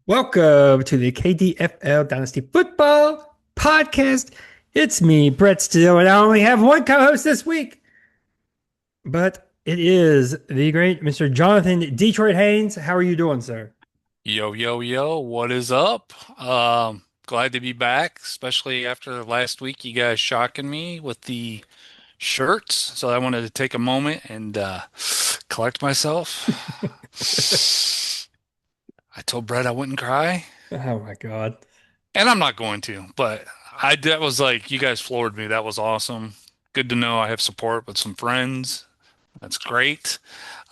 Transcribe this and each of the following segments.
Welcome to the KDFL Dynasty Football Podcast. It's me, Brett Steele, and I only have one co-host this week, but it is the great Mr. Jonathan Detroit Haynes. How are you doing, sir? Yo, yo, yo, what is up? Glad to be back, especially after last week, you guys shocking me with the shirts. So I wanted to take a moment and collect myself. I told Brett I wouldn't cry, Oh my God. and I'm not going to, but that was like, you guys floored me. That was awesome. Good to know I have support with some friends. That's great.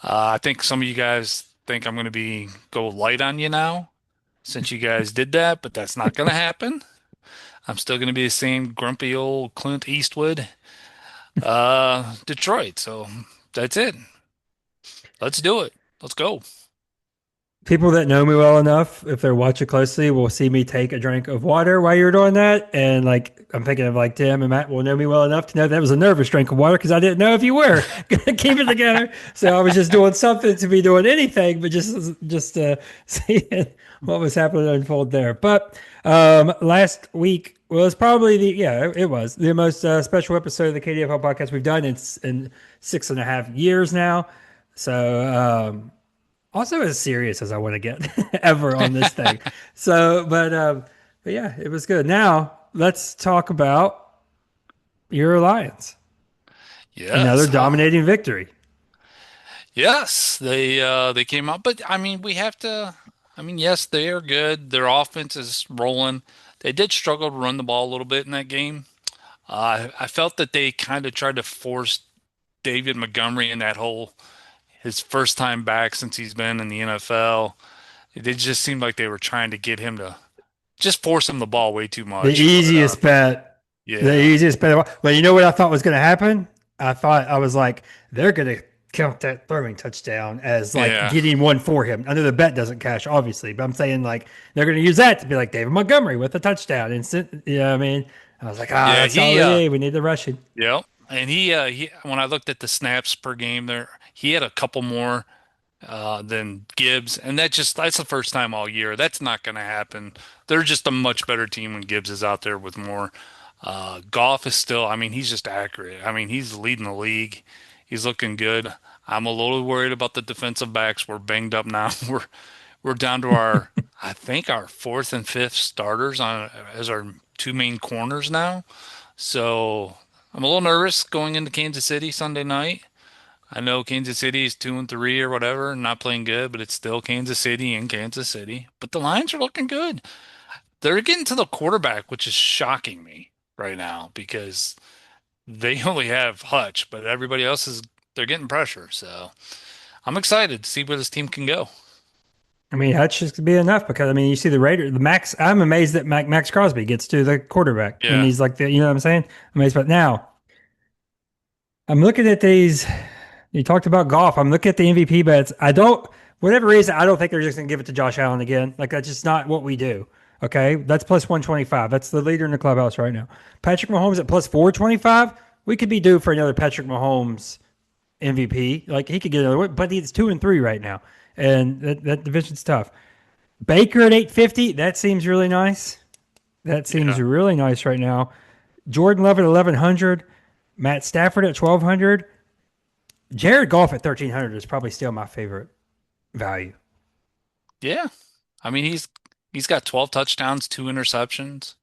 I think some of you guys think I'm going to be go light on you now since you guys did that, but that's not going to happen. I'm still going to be the same grumpy old Clint Eastwood, Detroit. So that's it. Let's do it. Let's go. People that know me well enough, if they're watching closely, will see me take a drink of water while you're doing that. And like, I'm thinking of like Tim and Matt will know me well enough to know that was a nervous drink of water because I didn't know if you were gonna keep it together. So I was just doing something to be doing anything, but just seeing what was happening unfold there. But last week was probably it was the most special episode of the KDFL podcast we've done in 6.5 years now. So also as serious as I want to get ever on this thing. So, but yeah, it was good. Now let's talk about your Lions. Another Yes. dominating victory. Yes. They came out, but I mean, we have to I mean, yes, they are good. Their offense is rolling. They did struggle to run the ball a little bit in that game. I felt that they kind of tried to force David Montgomery in that hole his first time back since he's been in the NFL. It just seemed like they were trying to get him to just force him the ball way too The much. But easiest bet. The yeah, easiest bet. Well, you know what I thought was going to happen? I was like, they're going to count that throwing touchdown as like yeah, getting one for him. I know the bet doesn't cash, obviously, but I'm saying like they're going to use that to be like David Montgomery with a touchdown. Instant, you know what I mean? I was like, yeah. that's all we need. We need the rushing. Yeah. And he when I looked at the snaps per game there, he had a couple more than Gibbs, and that's the first time all year. That's not going to happen. They're just a much better team when Gibbs is out there with more. Goff is still, I mean, he's just accurate. I mean, he's leading the league. He's looking good. I'm a little worried about the defensive backs. We're banged up now. We're down to I think our fourth and fifth starters on as our two main corners now. So I'm a little nervous going into Kansas City Sunday night. I know Kansas City is 2-3 or whatever, not playing good, but it's still Kansas City in Kansas City. But the Lions are looking good. They're getting to the quarterback, which is shocking me right now because they only have Hutch, but everybody else is they're getting pressure. So I'm excited to see where this team can go. I mean, that should be enough because I mean, you see the Raiders, the Max. I'm amazed that Max Crosby gets to the quarterback when Yeah. he's like the, you know what I'm saying? Amazed, but now I'm looking at these. You talked about golf. I'm looking at the MVP bets. I don't, whatever reason, I don't think they're just going to give it to Josh Allen again. Like that's just not what we do. Okay, that's plus 125. That's the leader in the clubhouse right now. Patrick Mahomes at plus 425. We could be due for another Patrick Mahomes MVP. Like he could get another one, but he's 2-3 right now, and that division's tough. Baker at 850. That seems really nice. That seems Yeah. really nice right now. Jordan Love at 1100. Matt Stafford at 1200. Jared Goff at 1300 is probably still my favorite value. Yeah. I mean, he's got 12 touchdowns, two interceptions.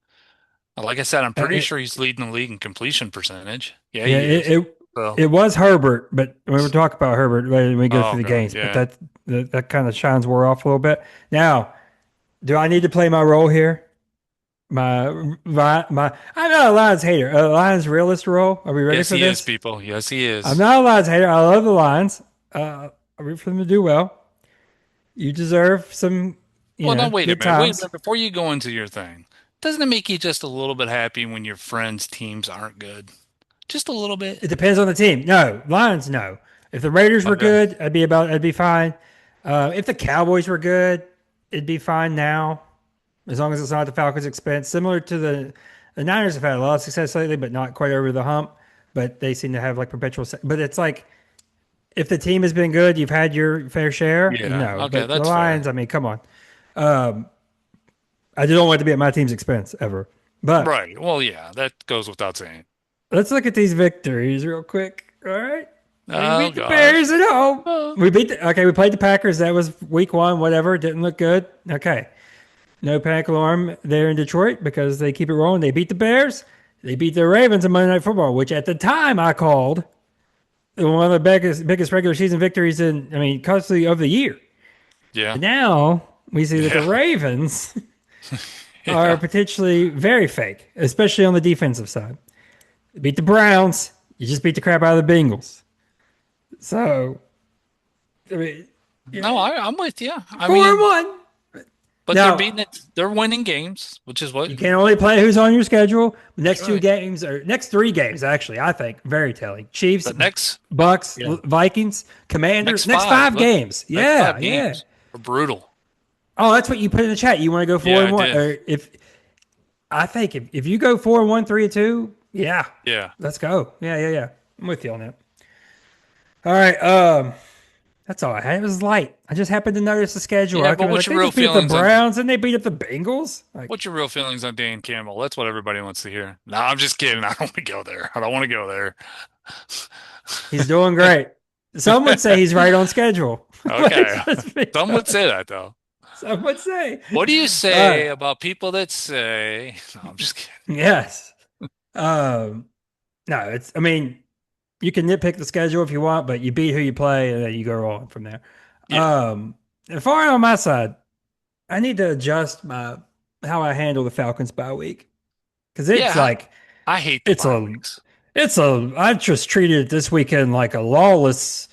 Like I said, I'm pretty It, sure he's leading the league in completion percentage. Yeah, yeah, he is. So, it was Herbert, but when we talk about Herbert when we go oh through the God, games, but yeah. that kind of shines wore off a little bit. Now, do I need to play my role here? My I'm not a Lions hater. A Lions realist role. Are we ready Yes, for he is, this? people. Yes, he I'm is. not a Lions hater. I love the Lions. I root for them to do well. You deserve some, Well, no, wait a good minute. Wait a times. minute. Before you go into your thing, doesn't it make you just a little bit happy when your friends' teams aren't good? Just a little bit. It depends on the team. No, Lions, no. If the Raiders were Okay. good, I'd be fine. If the Cowboys were good, it'd be fine now, as long as it's not at the Falcons' expense. Similar to the Niners have had a lot of success lately, but not quite over the hump. But they seem to have like perpetual. But it's like if the team has been good, you've had your fair share. Yeah. No, Okay, but the that's fair. Lions, I mean, come on. I just don't want it to be at my team's expense ever. But Right. Well, yeah, that goes without saying. let's look at these victories real quick. All right. We Oh beat the gosh. Bears at home. Uh, Okay, we played the Packers. That was week one, whatever. Didn't look good. Okay. No panic alarm there in Detroit because they keep it rolling. They beat the Bears. They beat the Ravens in Monday Night Football, which at the time I called one of the biggest regular season victories costly of the year. yeah. But now we see that the Yeah. Ravens are Yeah. potentially very fake, especially on the defensive side. They beat the Browns. You just beat the crap out of the Bengals. So, I mean, yeah, No, I'm with you. I 4 and mean, 1. but they're Now, beating it. They're winning games, which is what you can only play who's on your schedule. The that's next two right. games or next three games, actually, I think, very telling. Chiefs, The next, Bucks, yeah, Vikings, next Commanders. Next five. five Look, games. next Yeah, five yeah. games are brutal. Oh, that's what you put in the chat. You want to go four Yeah, and I one, did. or if you go 4 and 1, 3 and 2, yeah, Yeah. let's go. Yeah, yeah, yeah. I'm with you on that. All right. That's all I had. It was light. I just happened to notice the schedule. Yeah, I could but be like, what's your they real just beat up the feelings on Browns and they beat up the Bengals. Like, what's your real feelings on Dan Campbell? That's what everybody wants to hear. No, I'm just kidding. I don't want to go there. I don't want to go there. he's doing great. Some would say he's right on schedule. Okay. Let's be Some would honest. say that though. Some would say. What do you All right. say about people that say, no, I'm just kidding. Yes. Um, no, you can nitpick the schedule if you want, but you beat who you play and then you go on from there. Yeah. And far on my side, I need to adjust my how I handle the Falcons bye week because it's Yeah. like I hate the it's bye a weeks. I just treated it this weekend like a lawless,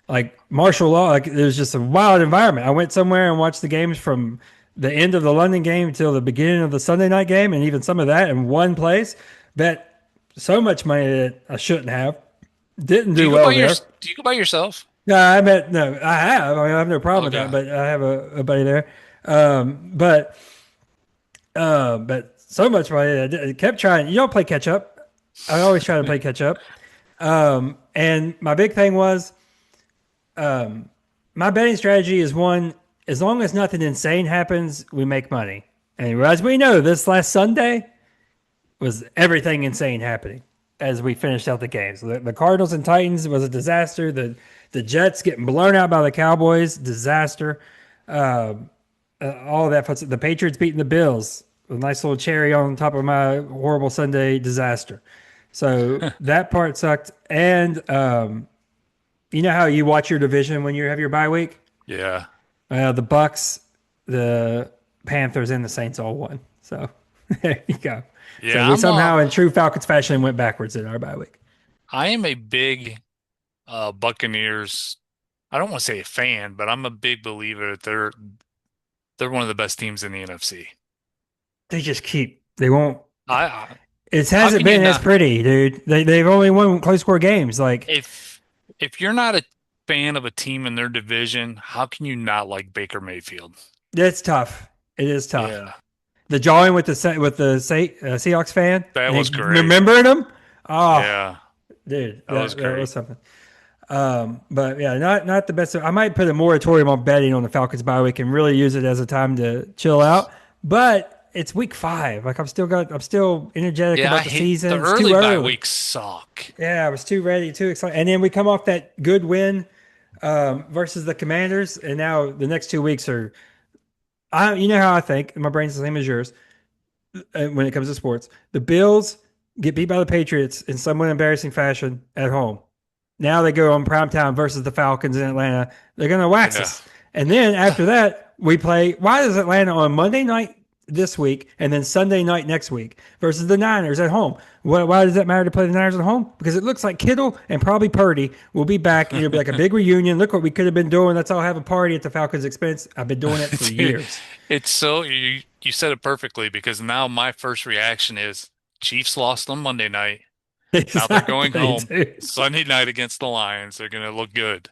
like martial law. Like it was just a wild environment. I went somewhere and watched the games from the end of the London game till the beginning of the Sunday night game, and even some of that in one place. Bet so much money that I shouldn't have. Didn't Do do you go by well your there. do you go by yourself? No, I have. I have no problem with that, Okay. but I have a buddy there. But but so much money, I kept trying. You don't play catch up. I always try to play catch up. And my big thing was my betting strategy is one, as long as nothing insane happens, we make money. And as we know, this last Sunday was everything insane happening as we finished out the games. The Cardinals and Titans was a disaster. The Jets getting blown out by the Cowboys, disaster. All of that puts the Patriots beating the Bills, a nice little cherry on top of my horrible Sunday disaster. So that part sucked. And you know how you watch your division when you have your bye week? Yeah. The Bucks, the Panthers, and the Saints all won. So there you go. So Yeah, we somehow, in true Falcons fashion, went backwards in our bye week. I am a big Buccaneers. I don't want to say a fan, but I'm a big believer that they're one of the best teams in the NFC. They just keep. They won't. I It how hasn't can you been as not pretty, dude. They've only won close score games. Like if if you're not a fan of a team in their division, how can you not like Baker Mayfield? it's tough. It is tough. Yeah, The jawing with the Seahawks fan that and he was great. remembering him. Oh, Yeah, dude, that was that great. was something. But yeah, not the best. I might put a moratorium on betting on the Falcons bye week and really use it as a time to chill out. But it's week 5. Like I'm still energetic Yeah, I about the hate season. the It's too early bye early. weeks suck. Yeah, I was too ready, too excited. And then we come off that good win versus the Commanders, and now the next 2 weeks are. You know how I think. My brain's the same as yours when it comes to sports. The Bills get beat by the Patriots in somewhat embarrassing fashion at home. Now they go on primetime versus the Falcons in Atlanta. They're going to wax Yeah. us. And then after that, we play. Why is Atlanta on Monday night this week and then Sunday night next week versus the Niners at home? Why does that matter to play the Niners at home? Because it looks like Kittle and probably Purdy will be back. And it'll be like a big reunion. Look what we could have been doing. Let's all have a party at the Falcons' expense. I've been doing it for Dude, years. it's so you said it perfectly because now my first reaction is Chiefs lost on Monday night. Now they're going Exactly, home dude. Sunday night against the Lions. They're going to look good.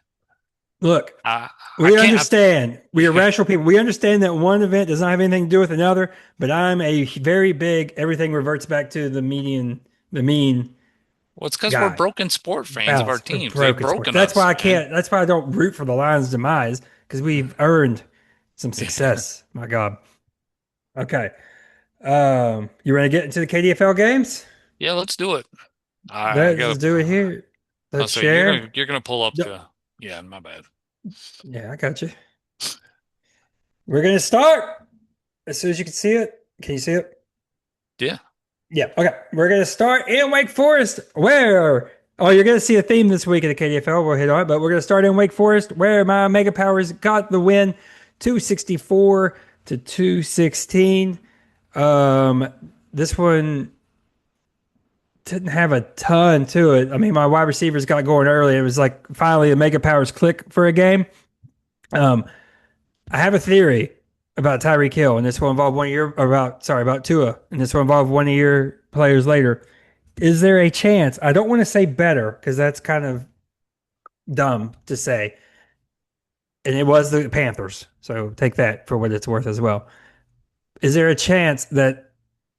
Look, I we can't. understand. We are Yeah. rational people. We understand that one event does not have anything to do with another, but I'm a very big, everything reverts back to the mean Well, it's because we're guy. broken sport fans of our Balance of teams. They've broken sports. broken That's us, why I man. can't, that's why I don't root for the Lions' demise because we've earned some success. My God. Okay. You ready to get into the KDFL games? Yeah, let's do it. I Let's gotta. just do it here. I'll Let's say you're share. gonna pull up Yep. the. Yeah, my bad. Yeah, I got you. We're gonna start as soon as you can see it. Can you see it? Yeah. Yeah. Okay. We're gonna start in Wake Forest, where you're gonna see a theme this week in the KDFL. We'll hit on it, but we're gonna start in Wake Forest, where my Mega Powers got the win, 264 to 216. Um, this one didn't have a ton to it. I mean, my wide receivers got going early. It was like finally the Mega Powers click for a game. Um, I have a theory about Tyreek Hill, and this will involve one of your about Tua, and this will involve one of your players later. Is there a chance? I don't want to say better because that's kind of dumb to say, and it was the Panthers, so take that for what it's worth as well. Is there a chance that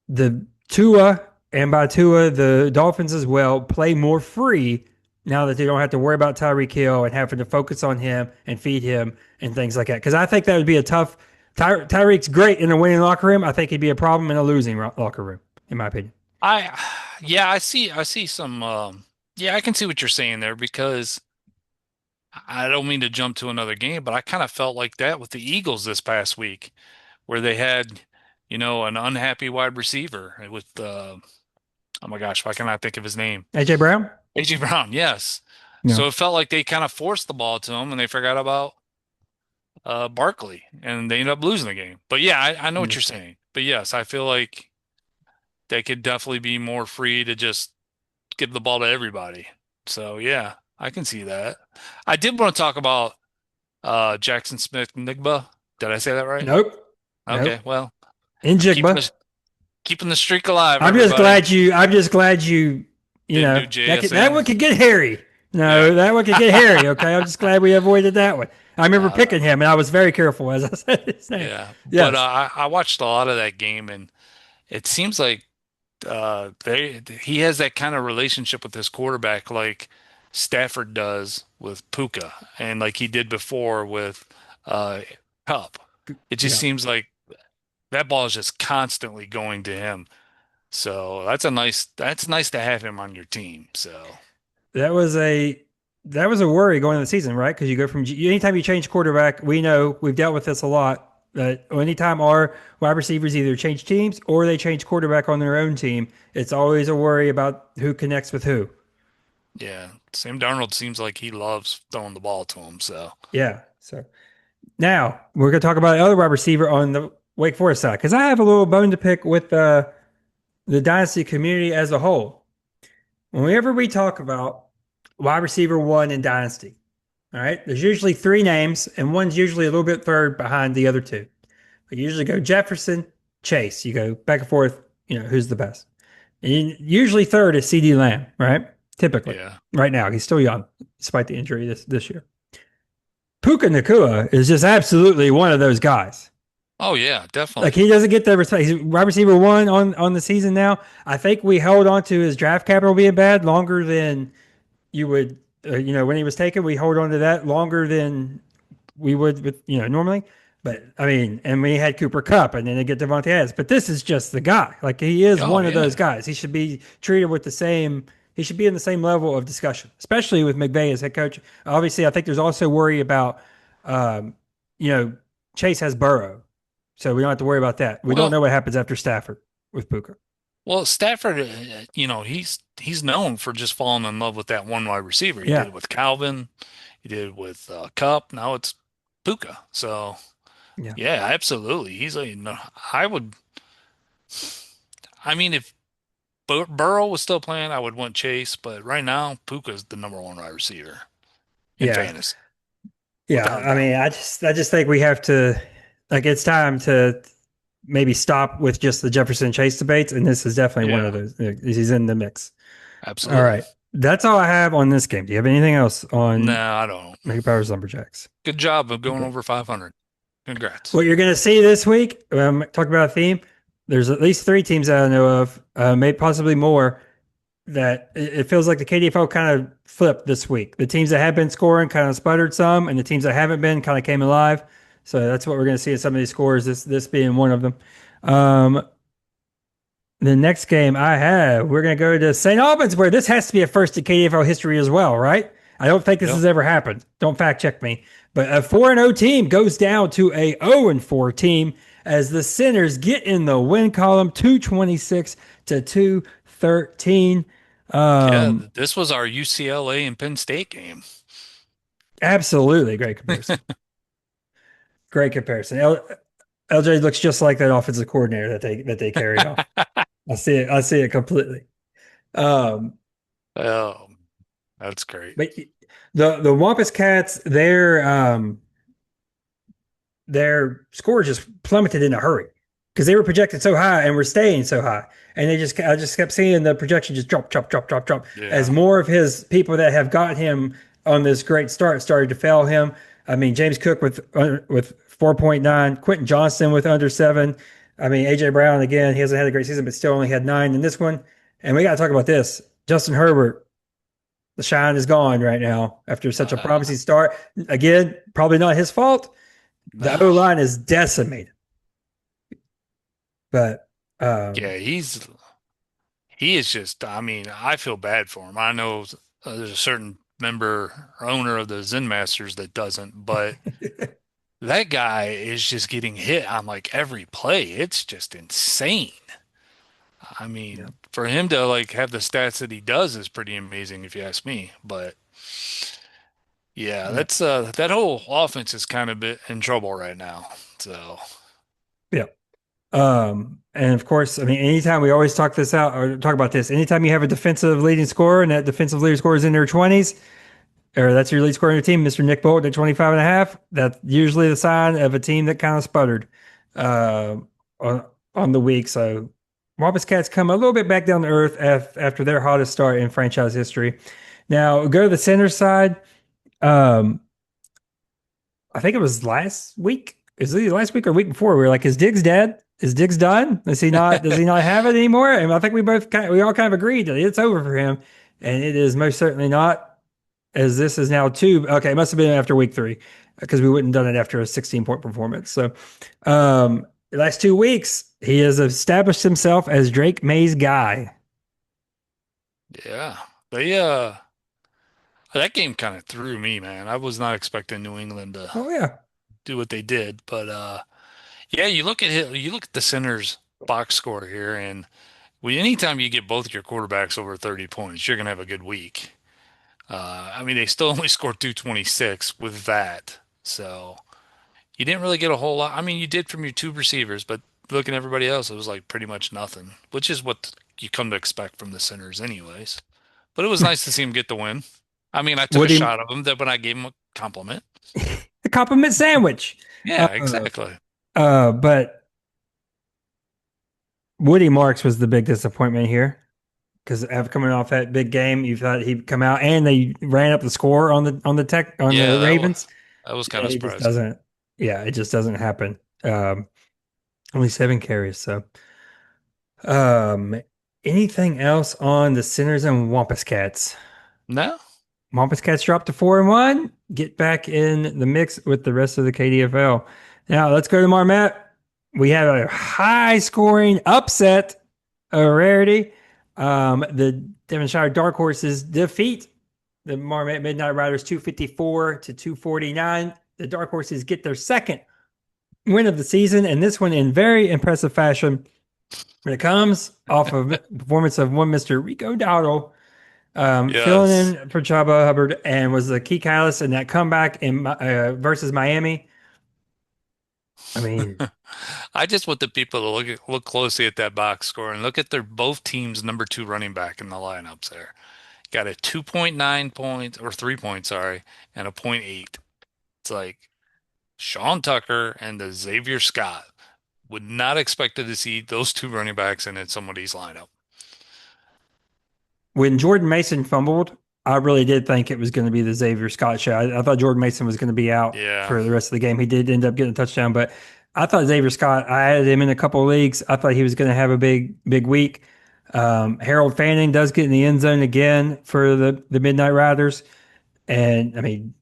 the Tua and by Tua, the Dolphins as well play more free now that they don't have to worry about Tyreek Hill and having to focus on him and feed him and things like that? Because I think that would be a tough. Tyreek's great in a winning locker room. I think he'd be a problem in a losing locker room, in my opinion. I. Yeah, I see some. Yeah, I can see what you're saying there because I don't mean to jump to another game, but I kind of felt like that with the Eagles this past week, where they had, an unhappy wide receiver with oh my gosh, why can't I think of his name? AJ Brown? A.J. Brown, yes. No. So it felt like they kind of forced the ball to him and they forgot about Barkley and they ended up losing the game. But yeah, I know what Yeah. you're saying. But yes, I feel like they could definitely be more free to just give the ball to everybody. So yeah, I can see that. I did want to talk about Jackson Smith Nigba. Did I say that right? Nope. Okay, Nope. well, In I'm keeping Jigba. the keeping the streak alive, I'm just everybody. glad you. I'm just glad you. Didn't do That JSN. one could get hairy. Yeah. No, that one could get hairy. Okay, I'm just glad we avoided that one. I remember Uh, picking him, and I was very careful as I said his name. yeah. But Yes. I watched a lot of that game and it seems like they he has that kind of relationship with his quarterback like Stafford does with Puka and like he did before with uh Cup. It just Yeah. seems like that ball is just constantly going to him. So that's nice to have him on your team. So That was a that was a worry going into the season, right? Because you go from anytime you change quarterback, we know we've dealt with this a lot. That anytime our wide receivers either change teams or they change quarterback on their own team, it's always a worry about who connects with who. yeah, Sam Darnold seems like he loves throwing the ball to him. So Yeah. So now we're going to talk about the other wide receiver on the Wake Forest side because I have a little bone to pick with the dynasty community as a whole. Whenever we talk about wide receiver one in dynasty, all right, there's usually three names, and one's usually a little bit third behind the other two. You usually go Jefferson, Chase. You go back and forth. Who's the best? And usually third is CD Lamb, right? Typically, yeah. right now he's still young, despite the injury this year. Puka Nakua is just absolutely one of those guys. Oh yeah, Like definitely. he doesn't get the respect. He's wide receiver one on the season now. I think we held on to his draft capital being bad longer than you would. When he was taken, we hold on to that longer than we would with normally. But I mean, and we had Cooper Cup, and then they get Devontae Adams. But this is just the guy. Like he is Oh one of those yeah. guys. He should be treated with the same. He should be in the same level of discussion, especially with McVay as head coach. Obviously, I think there's also worry about, um, you know, Chase has Burrow, so we don't have to worry about that. We don't Well, know what happens after Stafford with Puka. Stafford, he's known for just falling in love with that one wide receiver. He did Yeah, it with Calvin, he did it with Cup. Now it's Puka. So yeah, yeah, absolutely. He's a no, I would. I mean, if Burrow was still playing, I would want Chase. But right now, Puka's the number one wide receiver in yeah, fantasy, yeah. without a I doubt. mean, I just think we have to like it's time to maybe stop with just the Jefferson Chase debates, and this is definitely one of Yeah, those. He's in the mix. All absolutely. right, that's all I have on this game. Do you have anything else on No, I don't. Mega Powers Lumberjacks? Good job of going Okay. over 500. Congrats. What you're going to see this week, talk about a theme. There's at least three teams that I know of, maybe possibly more, that it feels like the KDFL kind of flipped this week. The teams that have been scoring kind of sputtered some, and the teams that haven't been kind of came alive. So that's what we're going to see in some of these scores. This being one of them. Um, the next game I have, we're going to go to St. Albans, where this has to be a first in KDFL history as well, right? I don't think this Yep. has ever happened. Don't fact check me. But a 4-0 team goes down to a 0-4 team as the Sinners get in the win column 226 to 213. Yeah, Um, this was our UCLA and Penn State game. Absolutely great comparison. Great comparison. LJ looks just like that offensive coordinator that they carried off. I see it. I see it completely. Um, Oh, that's great. but the Wampus Cats, their score just plummeted in a hurry because they were projected so high and were staying so high. And I just kept seeing the projection just drop, drop, drop, drop, drop as Yeah. more of his people that have got him on this great start started to fail him. I mean, James Cook with 4.9, Quentin Johnston with under 7. I mean, AJ Brown again, he hasn't had a great season, but still only had 9 in this one. And we got to talk about this. Justin Herbert, the shine is gone right now after such a Uh, promising start. Again, probably not his fault. The O no. line is decimated. But Yeah, he is just, I mean, I feel bad for him. I know there's a certain member or owner of the Zen Masters that doesn't, but that guy is just getting hit on like every play. It's just insane. I yeah, mean, for him to like have the stats that he does is pretty amazing if you ask me. But yeah, yeah, that's that whole offense is kind of bit in trouble right now. So, yeah. And of course, I mean, anytime we always talk this out or talk about this, anytime you have a defensive leading scorer and that defensive leading scorer is in their 20s, or that's your lead scorer in your team, Mr. Nick Bolton at 25 and a half, that's usually the sign of a team that kind of sputtered uh, on, on the week. So Wampus Cats come a little bit back down to earth after their hottest start in franchise history. Now, go to the center side. Um, I think it was last week. Is it last week or week before? We were like, "Is Diggs dead? Is Diggs done? Is he not? Does he not have it anymore?" And I think we all kind of agreed that it's over for him, and it is most certainly not. As this is now two. Okay, it must have been after week 3 because we wouldn't have done it after a 16-point performance. So, the last 2 weeks he has established himself as Drake May's guy. yeah. They that game kind of threw me, man. I was not expecting New England to Oh yeah, do what they did, but yeah, you look at the center's box score here, and anytime you get both your quarterbacks over 30 points, you're gonna have a good week. I mean, they still only scored 226 with that, so you didn't really get a whole lot. I mean, you did from your two receivers, but looking at everybody else, it was like pretty much nothing, which is what you come to expect from the centers, anyways. But it was nice to see him get the win. I mean, I took a Woody, shot of him that when I gave him a compliment. the compliment sandwich. Yeah, Uh, exactly. but Woody Marks was the big disappointment here. Because after coming off that big game, you thought he'd come out, and they ran up the score on the Yeah, Ravens. that was kind And of it just surprising. doesn't. Yeah, it just doesn't happen. Only 7 carries. So, um, anything else on the Sinners and Wampus Cats? No, Wampus Cats dropped to 4-1. Get back in the mix with the rest of the KDFL. Now let's go to Marmette. We have a high scoring upset, a rarity. The Devonshire Dark Horses defeat the Marmette Midnight Riders 254 to 249. The Dark Horses get their second win of the season, and this one in very impressive fashion. When it comes off of performance of one Mr. Rico Dowdle, filling yes. in for Chaba Hubbard, and was the key catalyst in that comeback in versus Miami. I mean, I just want the people to look closely at that box score and look at their both teams' number two running back in the lineups there. Got a 2.9 point or 3 point, sorry, and a point 0.8. It's like Sean Tucker and the Xavier Scott would not expect to see those two running backs in somebody's lineup. when Jordan Mason fumbled, I really did think it was going to be the Xavier Scott show. I thought Jordan Mason was going to be out Yeah. for the rest of the game. He did end up getting a touchdown, but I thought Xavier Scott, I had him in a couple of leagues. I thought he was going to have a big week. Harold Fanning does get in the end zone again for the Midnight Riders. And I mean,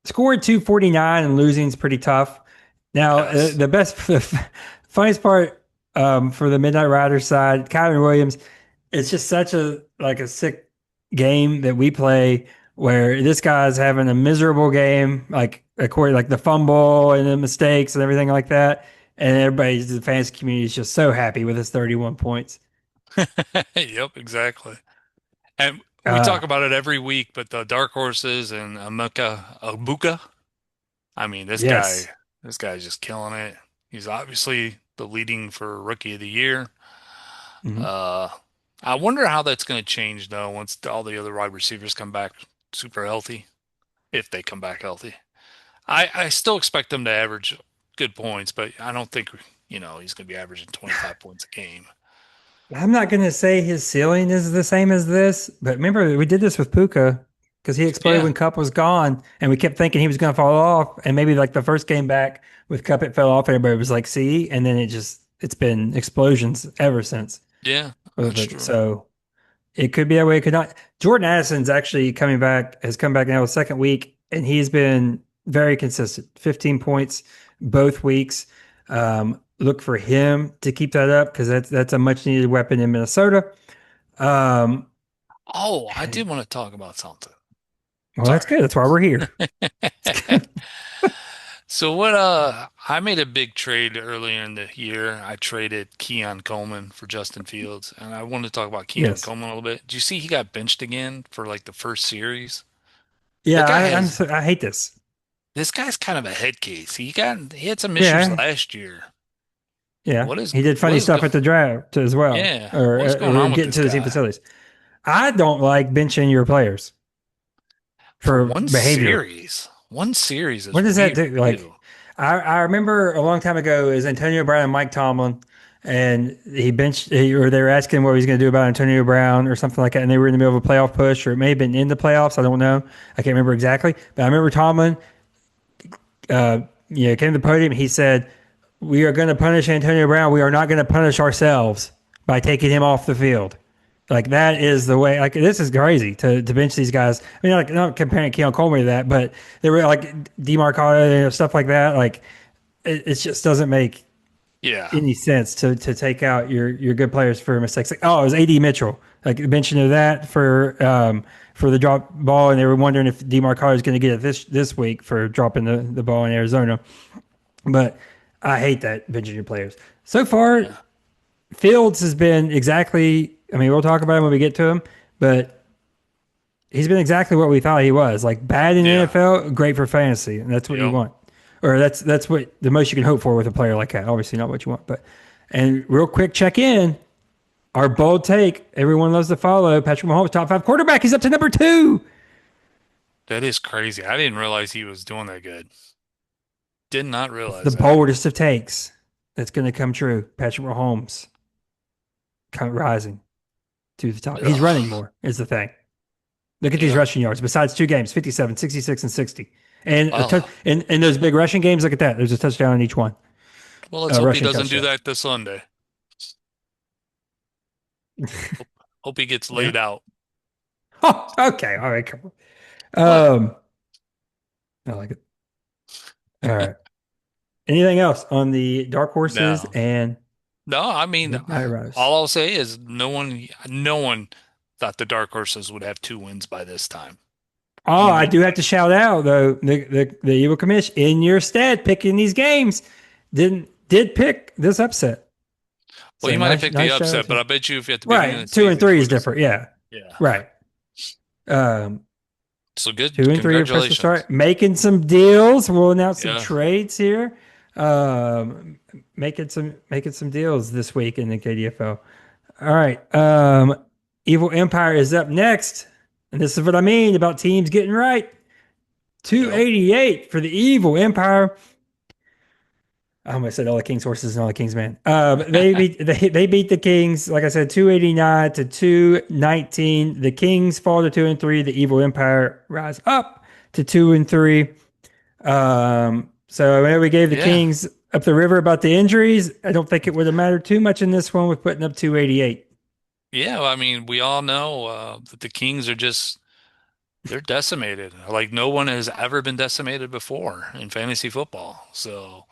scoring 249 and losing is pretty tough. Now, Yes. the best funniest part for the Midnight Riders side, Kyron Williams, it's just such a like a sick game that we play where this guy's having a miserable game, like according like the fumble and the mistakes and everything like that. And everybody's the fans community is just so happy with his 31 points. Yep, exactly. And we Uh talk about it every week, but the dark horses and Amaka Abuka, I mean, yes. this guy's just killing it. He's obviously the leading for rookie of the year. Mhm. Uh, I wonder how that's going to change though once all the other wide receivers come back super healthy, if they come back healthy. I still expect them to average good points, but I don't think, he's going to be averaging 25 points a game. I'm not going to say his ceiling is the same as this, but remember we did this with Puka because he exploded Yeah, when Cup was gone, and we kept thinking he was going to fall off. And maybe like the first game back with Cup, it fell off. Everybody was like, "See," and then it's been explosions ever since. yeah, that's true. So it could be that way. It could not. Jordan Addison's actually coming back, has come back now the second week, and he's been very consistent. 15 points both weeks. Look for him to keep that up because that's a much needed weapon in Minnesota. Um, Oh, I did want to talk about something. well, that's Sorry. good. That's why we're here. So I made a big trade earlier in the year. I traded Keon Coleman for Justin Fields, and I wanted to talk about Keon Yes. Coleman a little bit. Did you see he got benched again for like the first series? Yeah, That guy I hate this. this guy's kind of a head case. He had some issues Yeah, last year. yeah. What is He did what funny is go stuff at the draft as well, Yeah, what is going or on with getting this to the team guy? facilities. I don't like benching your players For for behavior. one series is What does that weird do? Like, too. I remember a long time ago is Antonio Brown and Mike Tomlin, and or they were asking what he's going to do about Antonio Brown or something like that, and they were in the middle of a playoff push, or it may have been in the playoffs. I don't know. I can't remember exactly, but I remember Tomlin, uh, came to the podium. He said, "We are going to punish Antonio Brown. We are not going to punish ourselves by taking him off the field." Like that is the way. Like this is crazy to bench these guys. I mean, like not comparing Keon Coleman to that, but they were like DeMarcado and stuff like that. Like it just doesn't make Yeah, any sense to take out your good players for mistakes. Like, oh, it was AD Mitchell. Like mention of that for the drop ball, and they were wondering if DeMarcado is going to get it this week for dropping the ball in Arizona. But I hate that benching your players. So far, yeah, Fields has been exactly. I mean, we'll talk about him when we get to him, but he's been exactly what we thought he was. Like bad in the yeah, NFL, great for fantasy, and that's what you yep, want, or that's what the most you can hope for with a player like that. Obviously, not what you want, but and real quick check in. Our bold take, everyone loves to follow. Patrick Mahomes, top five quarterback. He's up to number two. that is crazy. I didn't realize he was doing that good. Did not It's the realize that. boldest of takes that's going to come true. Patrick Mahomes rising to the top. He's running Ugh, more, is the thing. Look at these yeah. rushing yards. Besides two games, 57, 66, and 60. And Oh, in those big rushing games, look at that. There's a touchdown in each one. well, let's A hope he rushing doesn't do touchdown. that this Sunday. Hope, hope he gets Yeah. laid out. Oh, okay. All right. Come on. What? I like it. All right. Anything else on the dark horses No, and no. I mean, Midnight Rose? all I'll say is no one thought the dark horses would have two wins by this time. Oh, I do have to shout out though the evil commish in your stead picking these games did pick this upset. Well, So you might have picked the nice shout out upset, to but you. I bet you if at the beginning of Right, the two and season you three is would have said, different. Yeah, yeah. right. Um, So good. 2 and 3 are first to Congratulations. start. Making some deals. We'll announce some Yeah. trades here. Um, making some deals this week in the KDFL. All right. Evil Empire is up next, and this is what I mean about teams getting right. Yep. 288 for the Evil Empire. I almost said all the Kings horses and all the Kings man. They beat the Kings, like I said, 289 to 219. The Kings fall to 2 and 3. The Evil Empire rise up to 2 and 3. So whenever we gave the Yeah. Kings up the river about the injuries, I don't think it would have mattered too much in this one with putting up 288. Yeah. I mean, we all know that the Kings are they're decimated. Like no one has ever been decimated before in fantasy football. So,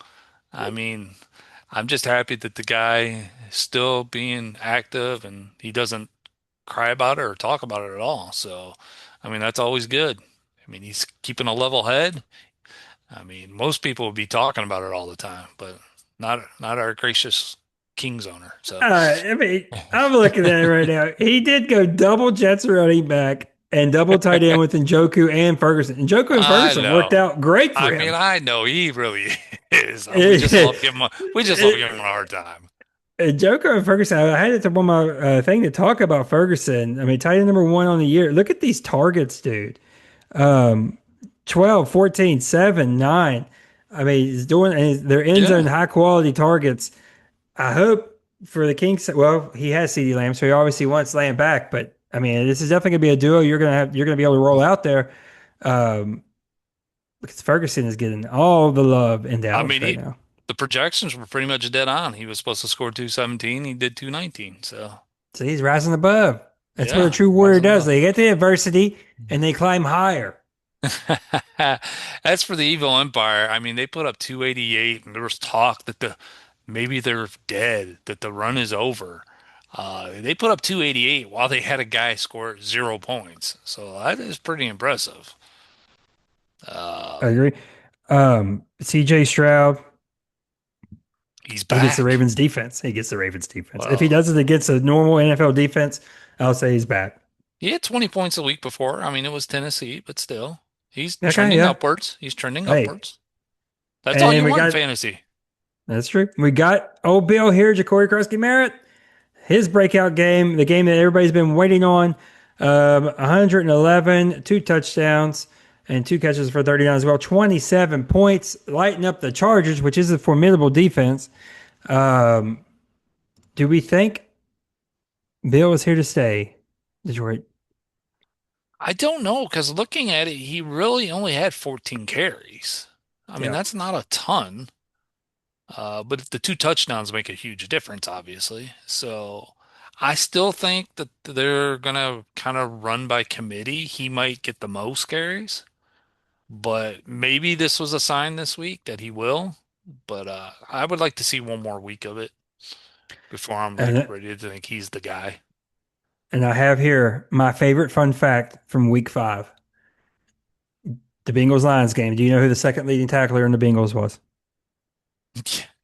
I mean, I'm just happy that the guy is still being active and he doesn't cry about it or talk about it at all. So, I mean, that's always good. I mean, he's keeping a level head. I mean, most people would be talking about it all the time, but not our gracious Kings owner. So, I mean, I'm looking at it right now. He did go double Jets running back and double tight end with Njoku and Ferguson. Njoku and I Ferguson worked know. out great I for mean, him. I know he really is. It, We just love giving him a hard time. Njoku and Ferguson, I had it to on my thing to talk about Ferguson. I mean, tight end number one on the year. Look at these targets, dude. Um, 12, 14, 7, 9. I mean, he's doing and they're end zone Yeah. high quality targets. I hope for the Kings. Well, he has CD Lamb, so he obviously wants Lamb back. But I mean, this is definitely gonna be a duo. You're gonna be able to roll out there. Um, because Ferguson is getting all the love in I Dallas mean, right now. the projections were pretty much dead on. He was supposed to score 217. He did 219. So, So he's rising above. That's what a yeah, true warrior rising does. above. They get the adversity and they climb higher. As for the Evil Empire, I mean, they put up 288, and there was talk that maybe they're dead, that the run is over. They put up 288 while they had a guy score 0 points. So that is pretty impressive. I Um, agree. CJ Stroud, he's he gets the back. Ravens defense. He gets the Ravens defense. If he Well, does it against a normal NFL defense, I'll say he's back. he had 20 points a week before. I mean, it was Tennessee, but still, he's Okay, trending yeah. upwards. He's trending Hey, upwards. That's all and you we want in got fantasy. that's true. We got old Bill here, Ja'Cory Krusky-Merritt. His breakout game, the game that everybody's been waiting on. 111, two touchdowns, and two catches for 39 as well. 27 points, lighting up the Chargers, which is a formidable defense. Um, do we think Bill is here to stay? Detroit. I don't know because looking at it, he really only had 14 carries. I mean, Yeah. that's not a ton. But if the two touchdowns make a huge difference, obviously. So I still think that they're gonna kind of run by committee. He might get the most carries, but maybe this was a sign this week that he will. But I would like to see one more week of it before I'm like And ready to think he's the guy. and I have here my favorite fun fact from week 5. The Bengals Lions game. Do you know who the second leading tackler in the Bengals was?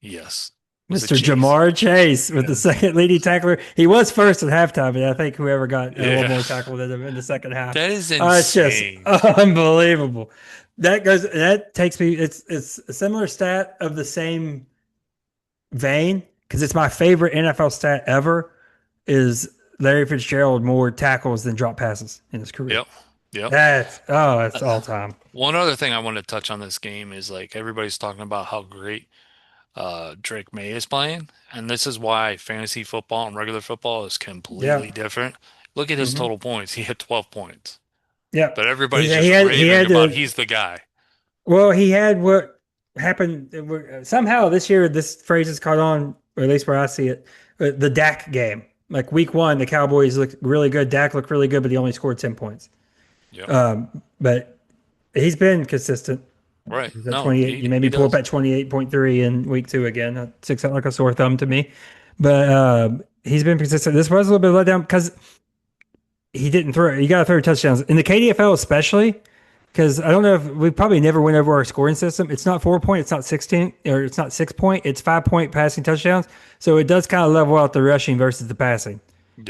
Yes. Was it Mr. Chase? Jamar Chase with the Yeah. second leading tackler. He was first at halftime, but I think whoever got one Yeah. more tackle than him in the second half. That is It's just insane. unbelievable. That takes me. It's a similar stat of the same vein because it's my favorite NFL stat ever. Is Larry Fitzgerald more tackles than drop passes in his career? Yep. Yep. That's all Uh, time. One other thing I want to touch on this game is like everybody's talking about how great Drake May is playing, and this is why fantasy football and regular football is Yeah. completely different. Look at his Hmm. total points. He had 12 points, Yeah. but He, everybody's he just had he raving had about to. he's the guy. Well, he had what happened somehow this year. This phrase has caught on, or at least where I see it. The Dak game, like week 1, the Cowboys looked really good. Dak looked really good, but he only scored 10 points. Yep. But he's been consistent. Right. He's at No, 28. You made he me pull up does. at 28.3 in week 2 again. That sticks out like a sore thumb to me. But he's been consistent. This was a little bit let down because he didn't throw. You got to throw touchdowns in the KDFL, especially because I don't know if we probably never went over our scoring system. It's not 4 point, it's not 16, or it's not 6 point. It's 5 point passing touchdowns. So it does kind of level out the rushing versus the passing.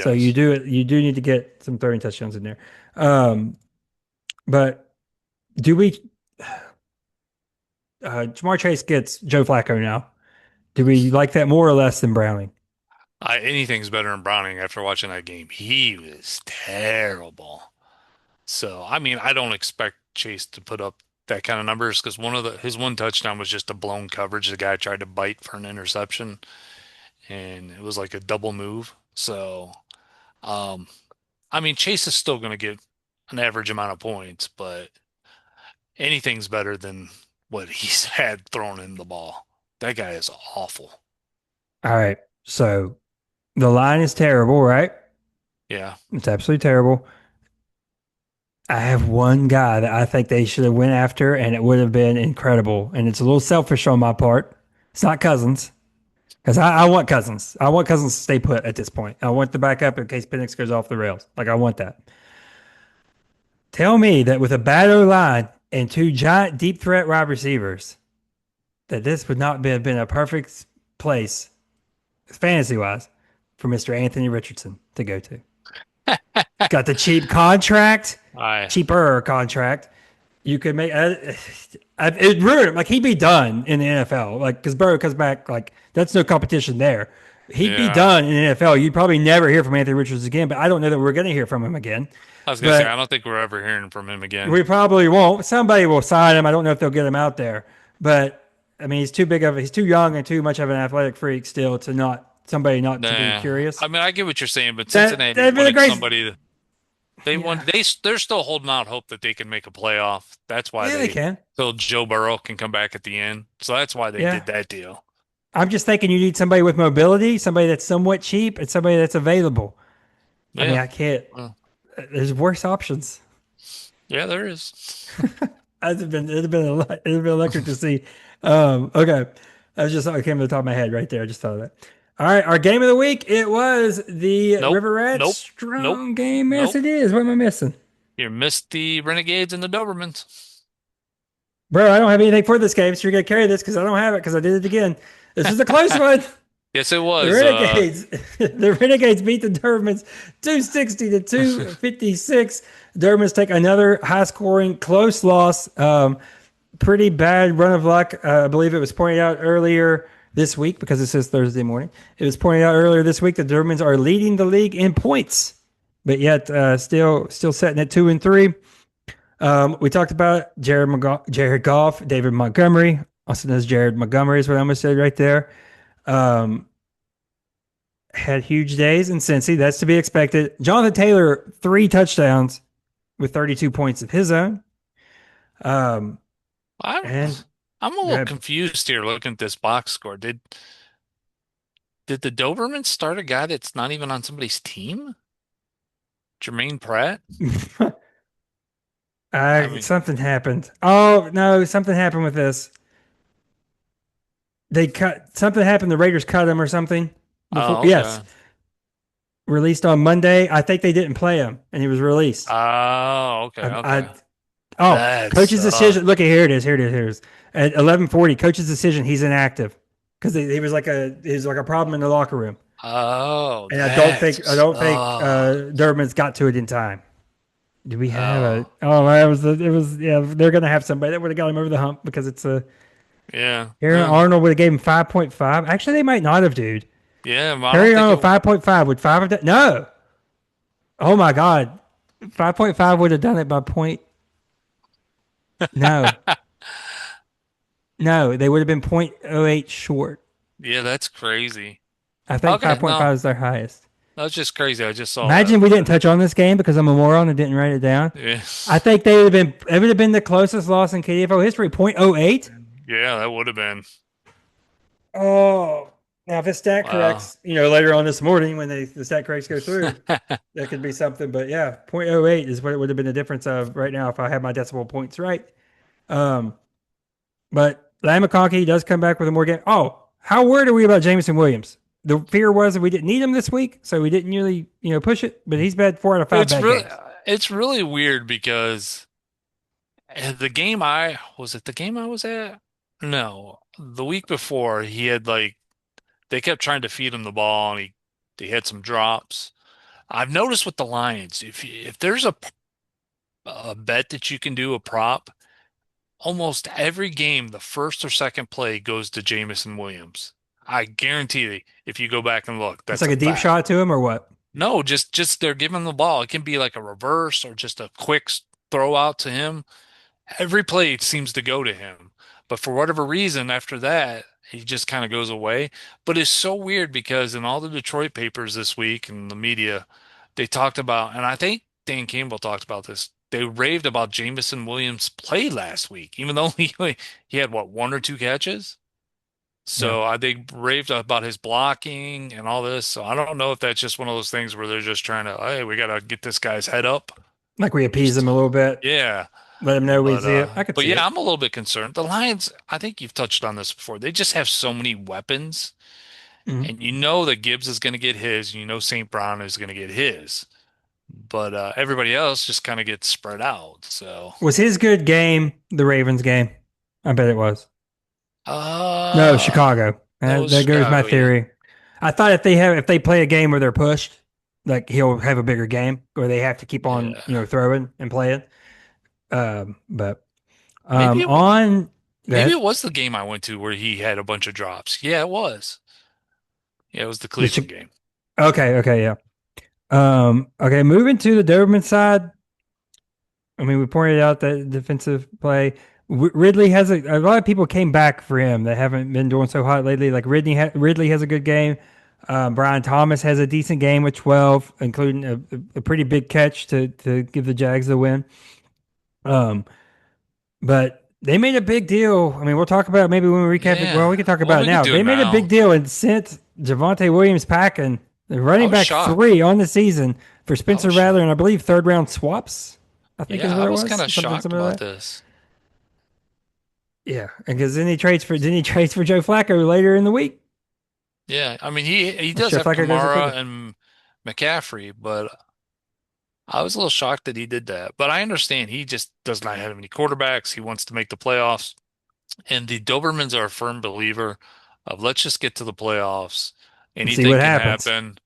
So Yes. you do need to get some throwing touchdowns in there. Um, but do we? Jamar Chase gets Joe Flacco now. Do we like that more or less than Browning? Anything's better than Browning after watching that game. He was terrible. So, I mean, I don't expect Chase to put up that kind of numbers because his one touchdown was just a blown coverage. The guy tried to bite for an interception, and it was like a double move. So, um, I mean, Chase is still going to get an average amount of points, but anything's better than what he's had thrown in the ball. That guy is awful. All right. So the line is terrible, right? Yeah. It's absolutely terrible. I have one guy that I think they should have went after, and it would have been incredible. And it's a little selfish on my part. It's not Cousins. Because I want Cousins. I want Cousins to stay put at this point. I want the backup in case Penix goes off the rails. Like I want that. Tell me that with a bad O line and two giant deep threat wide receivers, that this would not have been a perfect place, fantasy wise, for Mr. Anthony Richardson to go to. Got the cheap contract, I cheaper contract. You could make it ruined him. Like he'd be done in the NFL. Like because Burrow comes back, like that's no competition there. He'd be yeah. done in the NFL. You'd probably never hear from Anthony Richardson again. But I don't know that we're going to hear from him again. I was gonna say I But don't think we're ever hearing from him again. we probably won't. Somebody will sign him. I don't know if they'll get him out there. But I mean, he's too young and too much of an athletic freak still to not somebody not to be Nah. curious. I mean, I get what you're saying, but Cincinnati That'd been a wanted great. somebody. They Yeah, want they're still holding out hope that they can make a playoff. That's why yeah, they they can. so Joe Burrow can come back at the end. So that's why they Yeah, did that deal. I'm just thinking you need somebody with mobility, somebody that's somewhat cheap, and somebody that's available. I mean, Yeah. I can't. Well, There's worse options. yeah, there is. It'd have been electric to see. Okay, that was just it came to the top of my head right there. I just thought of that. All right, our game of the week. It was the Nope. River Rats Nope. Nope. strong game. Yes, Nope. it is. What am I missing, You missed the Renegades and the Dobermans. bro? I don't have anything for this game, so you're gonna carry this because I don't have it because I did it again. This was a close one. Yes, it The was. Renegades, the Renegades beat the Dermans 260 to 256. Dermans take another high scoring close loss. Pretty bad run of luck. I believe it was pointed out earlier this week because it says Thursday morning. It was pointed out earlier this week that the Dermans are leading the league in points, but yet still sitting at 2-3. We talked about Jared Goff, David Montgomery, also known as Jared Montgomery is what I almost said right there. Um, had huge days in Cincy. That's to be expected. Jonathan Taylor, 3 touchdowns with 32 points of his own. Um, I'm and I'm a little uh, confused here looking at this box score. Did the Dobermans start a guy that's not even on somebody's team? Jermaine Pratt? I mean, something happened. Oh no, something happened with this. They cut something happened. The Raiders cut him or something before. oh, Yes, okay. released on Monday. I think they didn't play him, and he was released. Oh, okay, I okay. oh, That coach's decision. sucks. Look at here it is. Here it is. Here it is. At 11:40, coach's decision. He's inactive because he was like a problem in the locker room, Oh, and that I don't think sucks. Durbin's got to it in time. Do we have a? Oh, Oh, it was yeah. They're gonna have somebody that would have got him over the hump because it's a yeah. Aaron Arnold would have gave him 5.5. Actually, they might not have, dude. Yeah, I don't Harry think it. Arnold 5.5 would five of that? No. Oh my God, 5.5 would have done it by point. No, no, they would have been 0.08 short. Yeah, that's crazy. I think Okay, no, 5.5 is their highest. that's just crazy. I just saw that. Imagine we didn't touch on this game because I'm a moron and didn't write it down. Yeah, I think they would have been. It would have been the closest loss in KDFL history. 0.08. yeah, that would have been. Oh, now if the stat Wow. corrects, later on this morning when the stat corrects go through, that could be something. But yeah, 0.08 is what it would have been the difference of right now if I had my decimal points right. Um, but Lamb McConkey does come back with a more game. Oh, how worried are we about Jameson Williams? The fear was that we didn't need him this week, so we didn't really, push it. But he's had 4 out of 5 It's bad really, games. it's really weird because the game I was it the game I was at? No, the week before he had like they kept trying to feed him the ball and he had some drops. I've noticed with the Lions, if there's a bet that you can do a prop, almost every game the first or second play goes to Jamison Williams. I guarantee you, if you go back and look, It's that's like a a deep fact. shot to him or what? No, just they're giving the ball. It can be like a reverse or just a quick throw out to him. Every play seems to go to him. But for whatever reason, after that, he just kind of goes away. But it's so weird because in all the Detroit papers this week and the media, they talked about, and I think Dan Campbell talked about this. They raved about Jamison Williams' play last week, even though he had what, 1 or 2 catches. Yeah. So they raved about his blocking and all this. So I don't know if that's just one of those things where they're just trying to, hey, we got to get this guy's head up. Like we appease Just him a little bit, yeah. let him know we But see it. I could but see yeah, it. I'm a little bit concerned. The Lions, I think you've touched on this before. They just have so many weapons. Mhm. And you know that Gibbs is going to get his, and you know St. Brown is going to get his. But everybody else just kind of gets spread out. So, Was his good game the Ravens game? I bet it was. No, uh, Chicago. that was That goes my Chicago, yeah. theory. I thought if they play a game where they're pushed, like he'll have a bigger game, or they have to keep on Yeah. throwing and playing. But Maybe it, wa- on go maybe ahead. it was the game I went to where he had a bunch of drops. Yeah, it was. Yeah, it was the The Cleveland game. okay, yeah. Okay, moving to the Doberman side. I mean, we pointed out that defensive play. Ridley has a lot of people came back for him that haven't been doing so hot lately. Like Ridley has a good game. Brian Thomas has a decent game with 12, including a pretty big catch to give the Jags the win. Um, but they made a big deal. I mean, we'll talk about it maybe when we recap it. Well, Yeah. we can talk Well, about it we could now. do it They made a big now. deal and sent Javonte Williams packing, the I running was back shocked. three on the season for I Spencer was Rattler, and shocked. I believe third round swaps. I think is Yeah, what I it was kind was, of something shocked similar to about that. this. Yeah, because then he trades for Joe Flacco later in the week. Yeah, I mean he does Joe have Flacco goes to Kamara Cleveland. and McCaffrey, but I was a little shocked that he did that. But I understand he just does not have any quarterbacks. He wants to make the playoffs. And the Dobermans are a firm believer of let's just get to the playoffs. And see Anything what can happens. happen,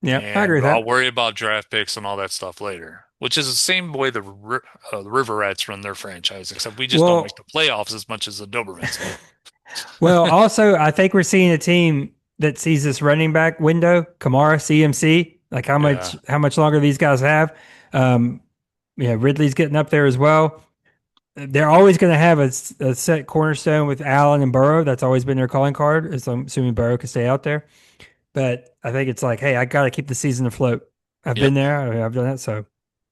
Yeah, I agree and with I'll that. worry about draft picks and all that stuff later. Which is the same way the RiverRats run their franchise, except we just don't make Well, the playoffs as much as the Dobermans do. also, I think we're seeing a team that sees this running back window, Kamara, CMC, like Yeah. how much longer these guys have. Um, yeah, Ridley's getting up there as well. They're always going to have a set cornerstone with Allen and Burrow. That's always been their calling card. As I'm assuming Burrow can stay out there. But I think it's like, hey, I got to keep the season afloat. I've been Yep. there. I've done that. So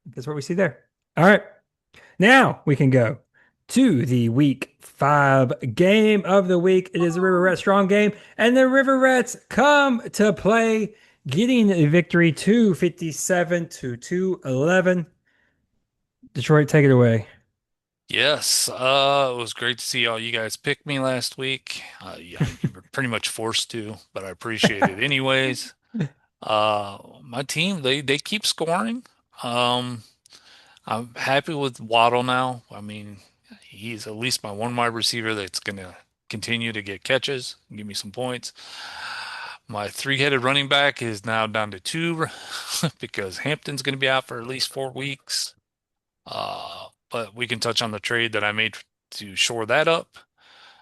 that's what we see there. All right. Now we can go to the week 5 game of the week. It is a River Rat Strong game, and the River Rats come to play, getting a victory 257 to 211. Detroit, take it away. Yes, it was great to see all you guys pick me last week. Yeah, you were pretty much forced to, but I appreciate it anyways. My team, they keep scoring. Um, I'm happy with Waddle now. I mean, he's at least my one wide receiver that's gonna continue to get catches, give me some points. My three-headed running back is now down to two because Hampton's gonna be out for at least 4 weeks. But we can touch on the trade that I made to shore that up.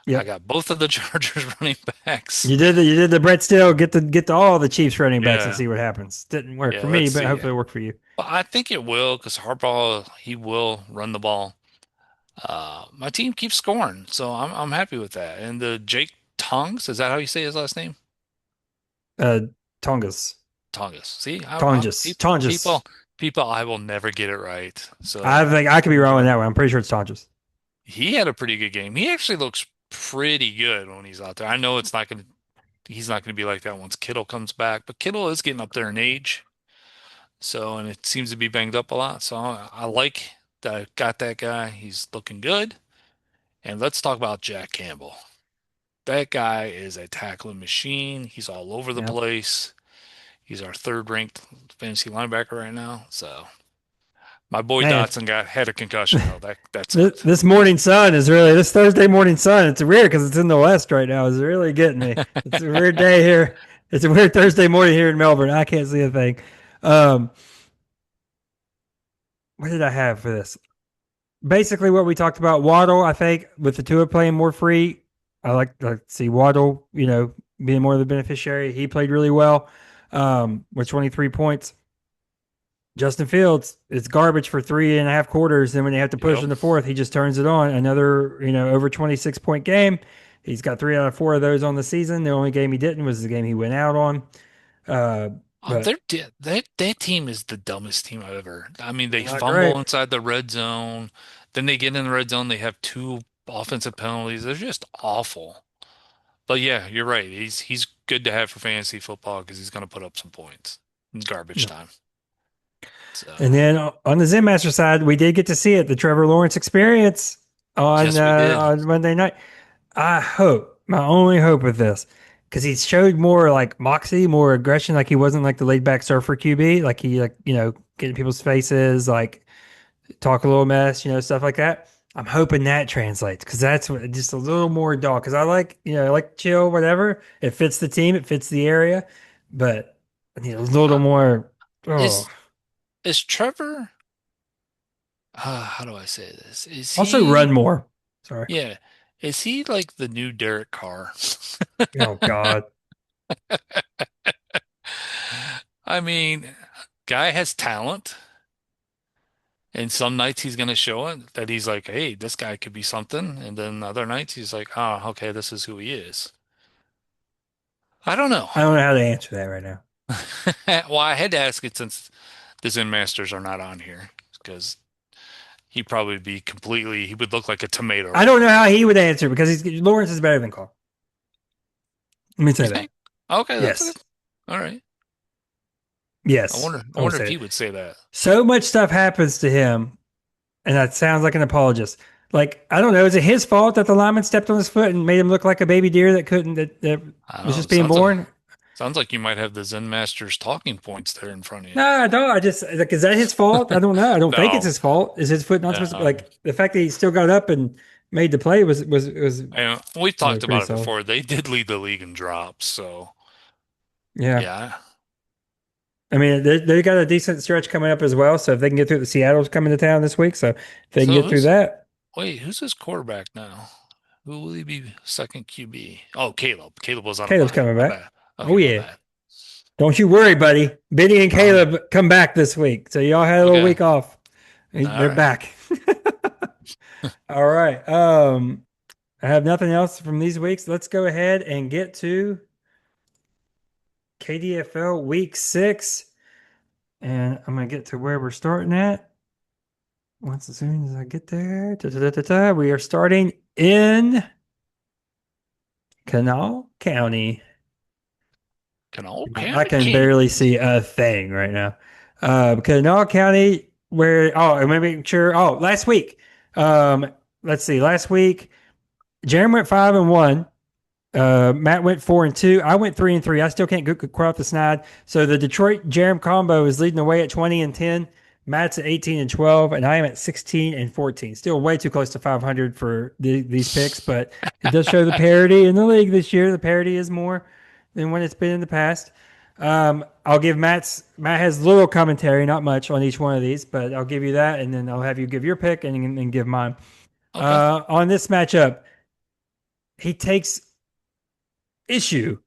I Yep. got both of the Chargers running backs. You did the Brett Still get to all the Chiefs running backs and Yeah, see what happens. Didn't work yeah, for me, let's but see. hopefully it worked for you. Well, I think it will because Harbaugh, he will run the ball. My team keeps scoring, so I'm happy with that. And the Jake Tongs, is that how you say his last name? Uh Tongas. Tongas. See, Tongas. Tongas. people, I will never get it right. I So think I could be wrong on that one. I'm pretty sure it's Tongas. he had a pretty good game. He actually looks pretty good when he's out there. I know he's not going to be like that once Kittle comes back, but Kittle is getting up there in age. So, and it seems to be banged up a lot. So I like that I got that guy. He's looking good. And let's talk about Jack Campbell. That guy is a tackling machine. He's all over the Yep. place. He's our third ranked fantasy linebacker right now. So my boy Man, Dotson had a concussion though. That sucks. this morning sun is really this Thursday morning sun. It's weird because it's in the west right now. It's really getting me. It's a weird day here. It's a weird Thursday morning here in Melbourne. I can't see a thing. Um, what did I have for this? Basically, what we talked about. Waddle, I think, with the Tua playing more free, I like to see Waddle. Being more of the beneficiary. He played really well with 23 points. Justin Fields, it's garbage for 3.5 quarters. Then when they have to push Yep. in the fourth, he just turns it on. Another, over 26-point game. He's got 3 out of 4 of those on the season. The only game he didn't was the game he went out on. Uh, but That team is the dumbest team I've ever. I mean, they not fumble great. inside the red zone. Then they get in the red zone. They have two offensive penalties. They're just awful. But yeah, you're right. He's good to have for fantasy football because he's going to put up some points in garbage Yeah. time. So And then on the Zen Master side, we did get to see it, the Trevor Lawrence experience yes, we did. on Monday night. I hope, my only hope with this because he showed more like moxie, more aggression. Like he wasn't like the laid back surfer QB. Like he like get in people's faces, like talk a little mess, stuff like that. I'm hoping that translates because that's what, just a little more dog. Because I like I like chill, whatever. It fits the team, it fits the area, but I need a little Uh, more. Oh, is is Trevor? How do I say this? Is also run he? more. Sorry. Yeah, is he like the new Derek Carr? Oh God. I mean, guy has talent, and some nights he's going to show it that he's like, hey, this guy could be something. And then other nights he's like, oh, okay, this is who he is. I don't know. I don't know how to answer that right now. Well, I had to ask it since the Zen Masters are not on here because he would look like a tomato I right don't know now. how he would answer because Lawrence is better than Carl. Let me You say that. think? Okay, that's good. Yes. All right. Yes. I I would wonder say if he that. would say that. So much stuff happens to him, and that sounds like an apologist. Like, I don't know, is it his fault that the lineman stepped on his foot and made him look like a baby deer that I don't was know. just being born? Sounds like you might have the Zen Masters talking points there in front of you. No, I don't. I just like, is that his fault? I don't know. I don't think it's No, his fault. Is his foot not supposed to no. like the fact that he still got up and made the play was And we've talked pretty about it solid. before. They did lead the league in drops, so Yeah. yeah. I mean, they got a decent stretch coming up as well. So if they can get through, the Seattle's coming to town this week. So if they can So get through that, who's his quarterback now? Who will he be second QB? Oh, Caleb. Caleb was on a Caleb's bye. coming My back. bad. Oh Okay, my yeah. bad. Don't you worry, buddy. Benny and Um, Caleb come back this week. So y'all had a little okay. week off. All They're right. back. All right. I have nothing else from these weeks. Let's go ahead and get to KDFL week 6. And I'm gonna get to where we're starting at. Once as soon as I get there, we are starting in Kanawha County. Canal I County can King. barely see a thing right now. Kanawha County, where I'm gonna make sure. Oh, last week. Um, let's see. Last week, Jeremy went 5-1. Matt went 4-2. I went 3-3. I still can't get quite off the snide. So the Detroit Jerem combo is leading the way at 20-10. Matt's at 18-12, and I am at 16-14. Still way too close to 500 for these picks, but it does show the parity in the league this year. The parity is more than when it's been in the past. I'll give Matt has little commentary, not much on each one of these, but I'll give you that, and then I'll have you give your pick and give mine. Okay. On this matchup, he takes issue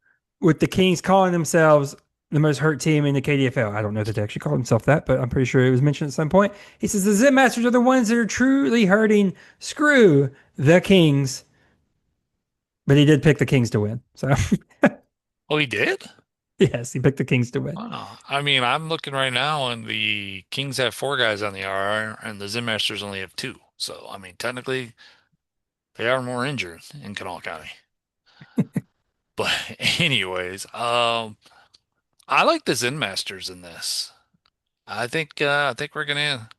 with the Kings calling themselves the most hurt team in the KDFL. I don't know that they actually called themselves that, but I'm pretty sure it was mentioned at some point. He says the Zip Masters are the ones that are truly hurting. Screw the Kings. But he did pick the Kings to win. So, Oh, he did? yes, he picked the Kings to win. Wow. I mean, I'm looking right now, and the Kings have four guys on the IR, and the Zen Masters only have two. So, I mean, technically, they are more injured in Kanawha County. But, anyways, I like the Zen Masters in this. I think we're gonna.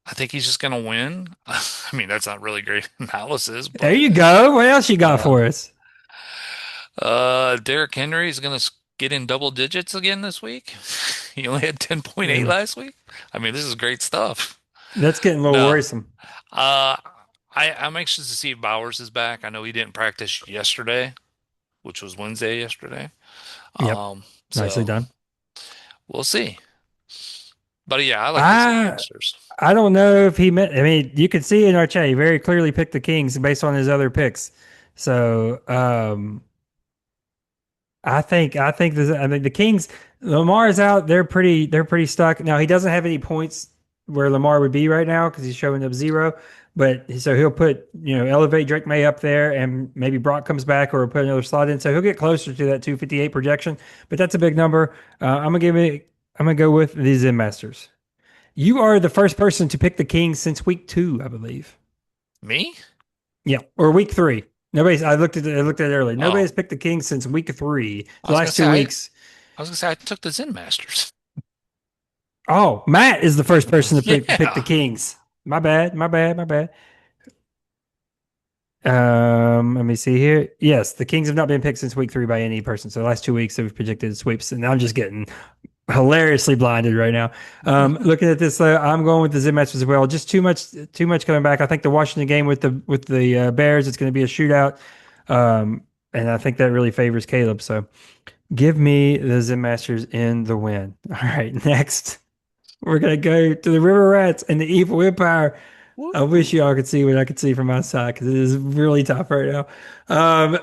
I think he's just gonna win. I mean, that's not really great analysis, There but you go. What else you got uh, for us? Derrick Henry is gonna get in double digits again this week. He only had 10.8 Yeah. last week. I mean, this is great stuff. That's getting a little No, worrisome. uh, I'm anxious to see if Bowers is back. I know he didn't practice yesterday, which was Wednesday yesterday. Yep. Nicely So done. we'll see. But yeah, I like the Zen I Masters. I don't know if he meant. I mean, you can see in our chat, he very clearly picked the Kings based on his other picks. So, I think the Kings. Lamar is out. They're pretty stuck now. He doesn't have any points where Lamar would be right now because he's showing up zero. But so he'll put elevate Drake May up there, and maybe Brock comes back or put another slot in. So he'll get closer to that 258 projection. But that's a big number. I'm gonna go with the Zen Masters. You are the first person to pick the Kings since week 2, I believe. Me? Yeah, or week 3. Nobody's. I looked at it earlier. Oh, Nobody's picked the Kings since week 3. I The was gonna last say 2 weeks. I was gonna say I took the Zen Masters. Oh, Matt is the first person to pick the Yeah. Kings. My bad. My bad. My bad. Let me see here. Yes, the Kings have not been picked since week 3 by any person. So the last 2 weeks they've projected sweeps, and I'm just getting hilariously blinded right now. Looking at this, I'm going with the Zim match as well. Just too much coming back. I think the Washington game with the Bears, it's going to be a shootout, um, and I think that really favors Caleb. So give me the Zim Masters in the win. All right, next we're gonna go to the River Rats and the Evil Empire. I wish Woo! y'all could see what I could see from my side because it is really tough right now. Um,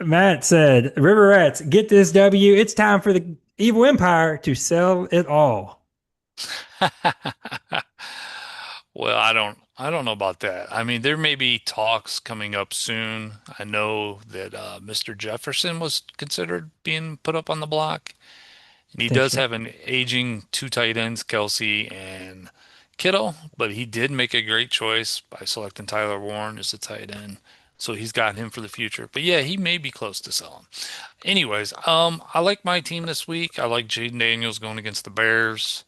Matt said, River Rats, get this W. It's time for the Evil Empire to sell it all. Well, I don't know about that. I mean, there may be talks coming up soon. I know that Mr. Jefferson was considered being put up on the block. And he does Potentially. have an aging two tight ends, Kelsey and Kittle, but he did make a great choice by selecting Tyler Warren as a tight end. So he's got him for the future. But yeah, he may be close to selling. Anyways, I like my team this week. I like Jaden Daniels going against the Bears.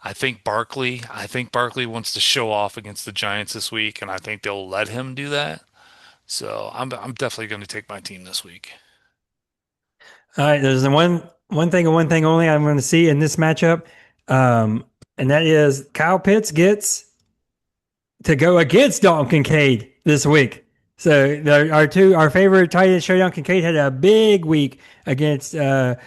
I think Barkley wants to show off against the Giants this week, and I think they'll let him do that. So I'm definitely going to take my team this week. All right, there's the one thing and one thing only I'm going to see in this matchup, um, and that is Kyle Pitts gets to go against Dalton Kincaid this week. So our favorite tight end showdown. Kincaid had a big week against New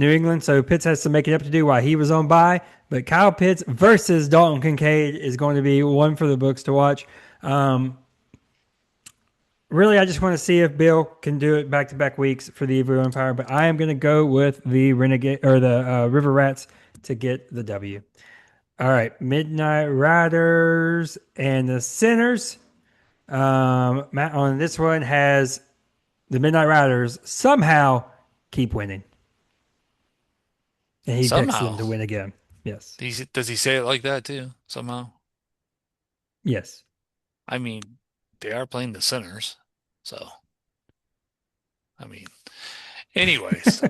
England, so Pitts has to make it up to do while he was on bye. But Kyle Pitts versus Dalton Kincaid is going to be one for the books to watch. Um, really, I just want to see if Bill can do it back to back weeks for the Evil Empire. But I am going to go with the Renegade or the River Rats to get the W. All right, Midnight Riders and the Sinners. Matt on this one has the Midnight Riders somehow keep winning, and he picks them Somehow, to win again. Yes, does he say it like that too? Somehow? yes. I mean, they are playing the Sinners, so I mean, anyways,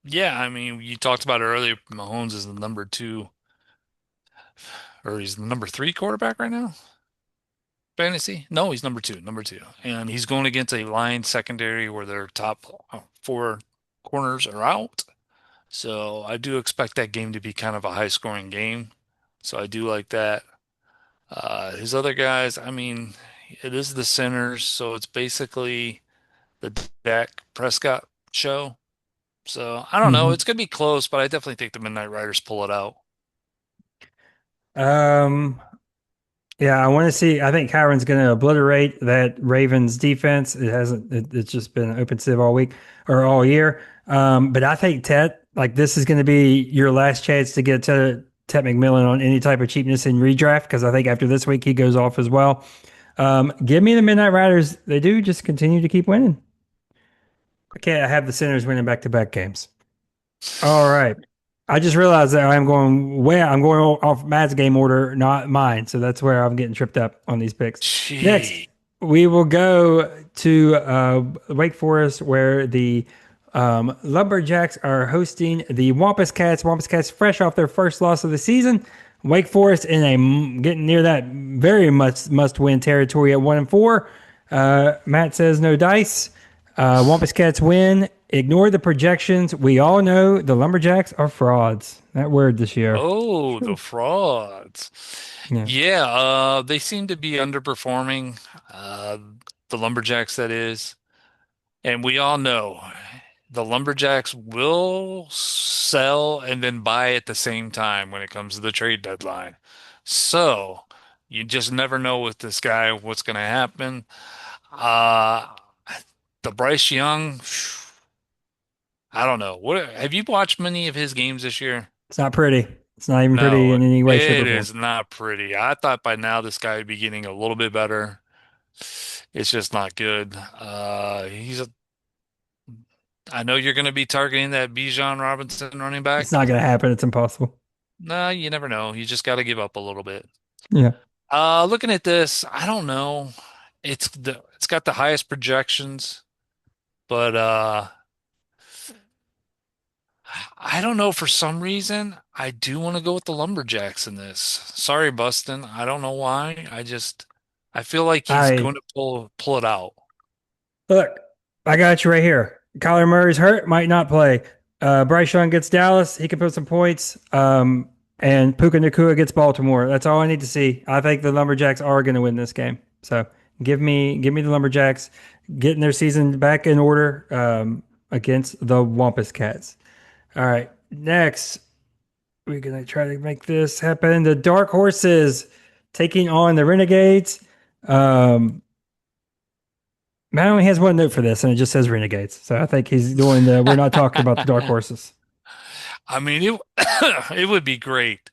yeah, I mean, you talked about it earlier. Mahomes is the number two, or he's the number three quarterback right now. Fantasy? No, he's number two, and he's going against a Lions secondary where their top four corners are out. So I do expect that game to be kind of a high scoring game. So I do like that. His other guys, I mean, it is the Sinners, so it's basically the Dak Prescott show. So I don't know. Hmm. It's gonna be close, but I definitely think the Midnight Riders pull it out. Um, yeah, I want to see. I think Kyron's going to obliterate that Ravens defense. It hasn't. It's just been an open sieve all week or all year. But I think Tet, like this is going to be your last chance to get Tet McMillan on any type of cheapness in redraft because I think after this week he goes off as well. Give me the Midnight Riders. They do just continue to keep winning. I can't have the Sinners winning back to back games. All right. I just realized that I'm going off Matt's game order, not mine. So that's where I'm getting tripped up on these picks. Next, Gee. we will go to Wake Forest, where the Lumberjacks are hosting the Wampus Cats. Wampus Cats fresh off their first loss of the season. Wake Forest in a getting near that very much must win territory at 1-4. Matt says no dice. Wampus Cats win. Ignore the projections. We all know the Lumberjacks are frauds. That word this year. Oh, the frauds. Yeah. Yeah, they seem to be underperforming. Uh, the Lumberjacks, that is. And we all know the Lumberjacks will sell and then buy at the same time when it comes to the trade deadline. So you just never know with this guy what's going to happen. Uh, the Bryce Young, I don't know. What have you watched many of his games this year? It's not pretty. It's not even pretty No, in any way, shape, or it form. is not pretty. I thought by now this guy would be getting a little bit better. It's just not good. I know you're going to be targeting that Bijan Robinson running It's back. not going to happen. It's impossible. Nah, you never know. You just got to give up a little bit. Yeah. Looking at this, I don't know. It's got the highest projections, but I don't know. For some reason, I do want to go with the Lumberjacks in this. Sorry, Bustin. I don't know why. I feel like he's I going to pull it out. Look, I got you right here. Kyler Murray's hurt, might not play. Bryce Young gets Dallas. He can put some points. And Puka Nakua gets Baltimore. That's all I need to see. I think the Lumberjacks are going to win this game. So give me the Lumberjacks getting their season back in order against the Wampus Cats. All right, next we're gonna try to make this happen. The Dark Horses taking on the Renegades. Um, Matt only has one note for this, and it just says Renegades. So I think he's doing the. We're not talking about the Dark Horses. I mean, it it would be great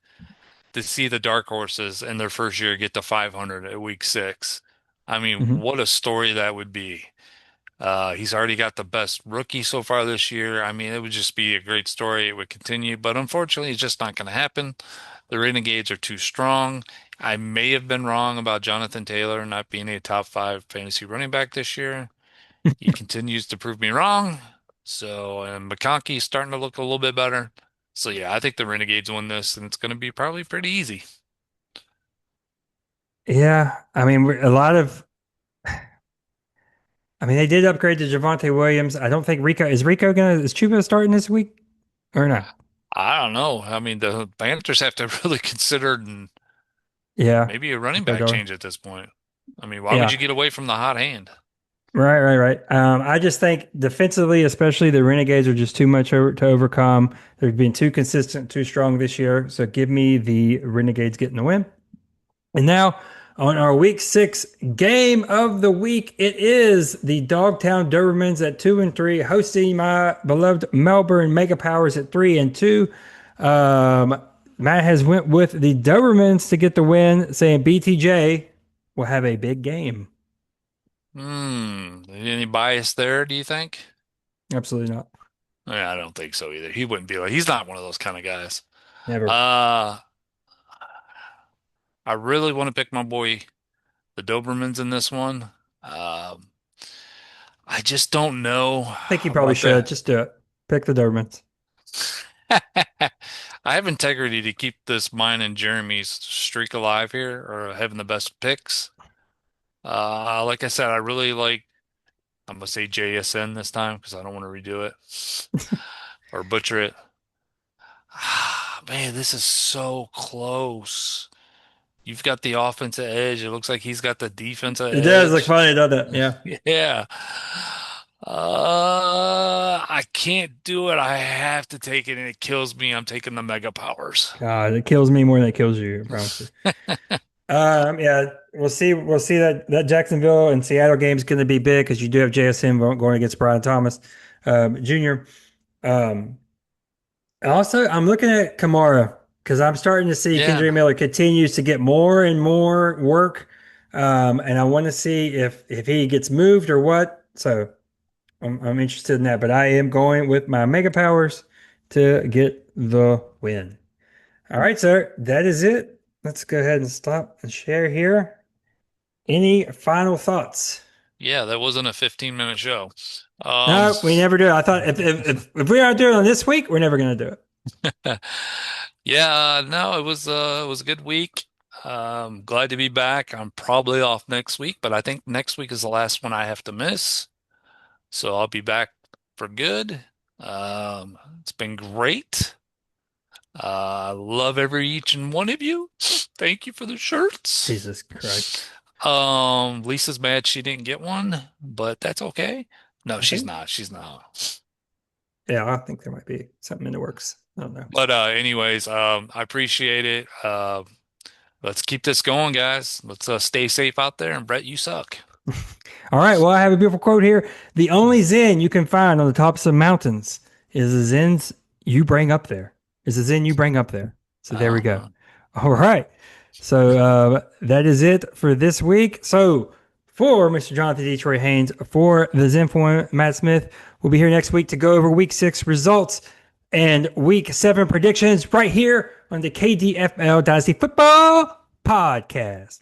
to see the dark horses in their first year get to 500 at week 6. I mean, Hmm. what a story that would be. He's already got the best rookie so far this year. I mean, it would just be a great story. It would continue, but unfortunately, it's just not going to happen. The Renegades are too strong. I may have been wrong about Jonathan Taylor not being a top 5 fantasy running back this year. He continues to prove me wrong. So, and McConkey's starting to look a little bit better. So, yeah, I think the Renegades win this, and it's going to be probably pretty easy. Yeah, I mean, a lot of. I mean, they did upgrade to Javonte Williams. I don't think is Chuba starting this week or not? I don't know. I mean, the Panthers have to really consider Yeah, maybe a running they're back going. change at this point. I mean, why would Yeah, you get away from the hot hand? right. I just think defensively, especially the Renegades are just too much to overcome. They're being too consistent, too strong this year. So give me the Renegades getting the win. And now on our week 6 game of the week, it is the Dogtown Dobermans at 2-3, hosting my beloved Melbourne Mega Powers at 3-2. Um, Matt has went with the Dobermans to get the win, saying BTJ will have a big game. Any bias there, do you think? Absolutely not. Yeah, I don't think so either. He wouldn't be like, he's not one of those kind of guys. Never. Uh, I really want to pick my boy, the Dobermans in this one. Um, I just don't know I think you probably about should the. just do it. Pick the Dobermans. I have integrity to keep this mine and Jeremy's streak alive here, or having the best picks. Like I said, I really like. I'm gonna say JSN this time because I don't want to redo it or butcher it. Ah, man, this is so close. You've got the offensive edge. It looks like he's got the defensive It does look edge. funny, doesn't it? Yeah. Yeah. I can't do it. I have to take it, and it kills me. I'm taking the mega powers. God, it kills me more than it kills you, I promise you. Yeah, we'll see. We'll see that Jacksonville and Seattle game is going to be big because you do have JSN going against Brian Thomas, Jr. Um, and also, I'm looking at Kamara because I'm starting to see Yeah. Kendrick Miller continues to get more and more work, and I want to see if he gets moved or what. So I'm interested in that. But I am going with my Mega Powers to get the win. All right, sir. That is it. Let's go ahead and stop and share here. Any final thoughts? Yeah, that wasn't a 15-minute show. Um, No, we never do it. I thought if we aren't doing it this week, we're never going to do it. yeah, no, it was a good week. Glad to be back. I'm probably off next week, but I think next week is the last one I have to miss. So I'll be back for good. It's been great. I love every each and one of you. Thank you for the shirts. Jesus Christ. Lisa's mad she didn't get one, but that's okay. No, I she's think, not. She's not. yeah, I think there might be something in the works. I don't know. But anyways, I appreciate it. Let's keep this going, guys. Let's stay safe out there. And Brett, you suck. All right. Well, I have a beautiful quote here. The only Zen you can find on the tops of mountains is the Zens you bring up there. Is the Zen you bring up there. So there we go. Uh, All right. So that is it for this week. So for Mr. Jonathan Detroit Haynes, for the Zenful Matt Smith, we'll be here next week to go over week 6 results and week 7 predictions right here on the KDFL Dynasty Football Podcast.